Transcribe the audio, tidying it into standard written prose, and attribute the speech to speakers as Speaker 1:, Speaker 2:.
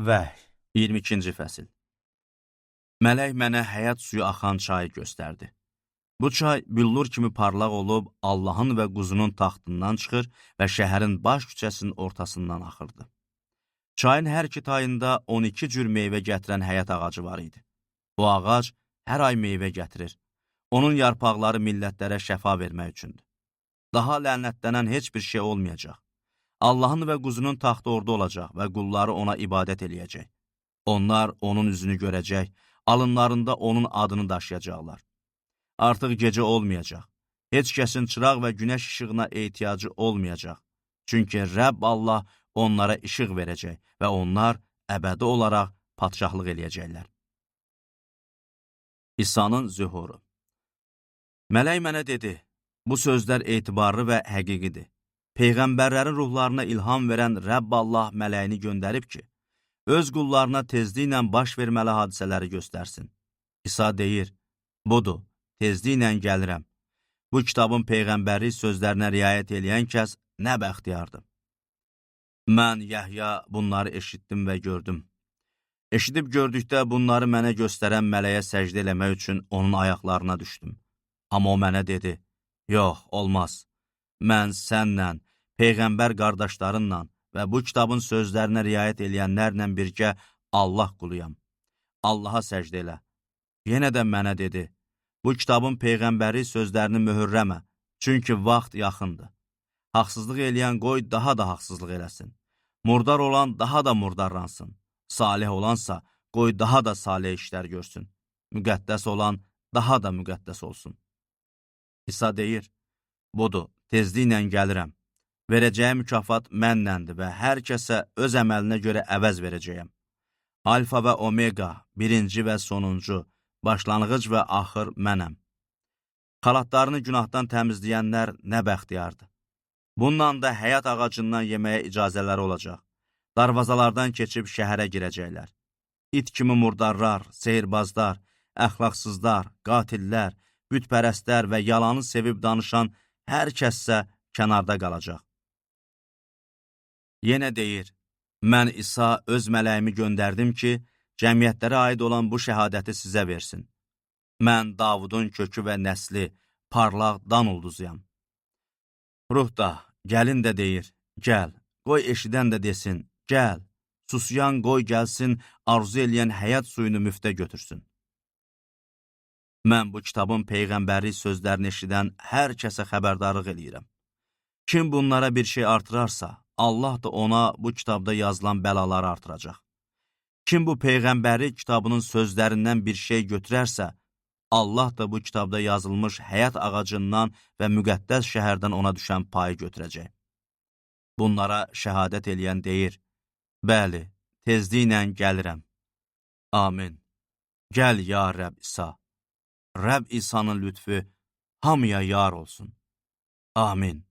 Speaker 1: Vəhy 22-ci fəsil. Mələk mənə həyat suyu axan çayı göstərdi. Bu çay büllur kimi parlaq olub, Allahın və quzunun taxtından çıxır və şəhərin baş küçəsinin ortasından axırdı. Çayın hər iki tayında 12 cür meyvə gətirən həyat ağacı var idi. Bu ağac hər ay meyvə gətirir. Onun yarpaqları millətlərə şəfa vermək üçündür. Daha lənətlənən heç bir şey olmayacaq. Allahın və quzunun taxtı orada olacaq və qulları ona ibadət eləyəcək. Onlar onun üzünü görəcək, alınlarında onun adını daşıyacaqlar. Artıq gecə olmayacaq. Heç kəsin çıraq və günəş işığına ehtiyacı olmayacaq. Çünki Rəbb Allah onlara işıq verəcək və onlar əbədi olaraq padşahlıq eləyəcəklər. İsa'nın zühuru. Mələk mənə dedi, bu sözlər etibarlı və həqiqidir. Peyğəmbərlərin ruhlarına ilham verən Rəbb Allah mələyini göndərib ki, öz qullarına tezliklə baş verməli hadisələri göstərsin. İsa deyir, budur, tezliklə gəlirəm. Bu kitabın peyğəmbərlik sözlərinə riayət eləyən kəs nə bəxtiyardır. Mən, Yəhya, bunları eşitdim və gördüm. Eşidib gördükdə bunları mənə göstərən mələyə səcdə eləmək üçün onun ayaqlarına düşdüm. Amma o mənə dedi, yox, olmaz. Mən sənlə, peyğəmbər qardaşlarınla və bu kitabın sözlərinə riayət eləyənlərlə birgə Allah quluyam. Allaha səcdə elə. Yenə də mənə dedi, bu kitabın peyğəmbərlik sözlərini möhürləmə, çünki vaxt yaxındır. Haqsızlıq eləyən qoy daha da haqsızlıq eləsin. Murdar olan daha da murdarlansın. Salih olansa qoy daha da salih işlər görsün. Müqəddəs olan daha da müqəddəs olsun. İsa deyir, budur, tezliklə gəlirəm. Verəcəyi mükafat mənnəndir və hər kəsə öz əməlinə görə əvəz verəcəyəm. Alfa və Omega, birinci və sonuncu, başlanğıc və axır mənəm. Xalatlarını günahdan təmizləyənlər nə bəxtiyardır. Bununla da həyat ağacından yeməyə icazələri olacaq. Darvazalardan keçib şəhərə girəcəklər. İt kimi murdarlar, sehirbazlar, əxlaqsızlar, qatillər, bütpərəstlər və yalanı sevib danışan hər kəssə kənarda qalacaq. Yenə deyir, mən İsa öz mələyimi göndərdim ki, cəmiyyətlərə aid olan bu şəhadəti sizə versin. Mən Davudun kökü və nəsli, parlaq dan ulduzuyam. Ruh da, gəlin də deyir, gəl, qoy eşidən də desin, gəl, susuyan qoy gəlsin, arzu eləyən həyat suyunu müftə götürsün. Mən bu kitabın peyğəmbərlik sözlərini eşidən hər kəsə xəbərdarlıq eləyirəm. Kim bunlara bir şey artırarsa, Allah da ona bu kitabda yazılan bəlaları artıracaq. Kim bu peyğəmbərlik kitabının sözlərindən bir şey götürərsə, Allah da bu kitabda yazılmış həyat ağacından və müqəddəs şəhərdən ona düşən payı götürəcək. Bunlara şəhadət eləyən deyir, bəli, tezliklə gəlirəm. Amin. Gəl, ya Rəbb İsa. Rəbb İsa'nın lütfü hamıya yar olsun. Amin.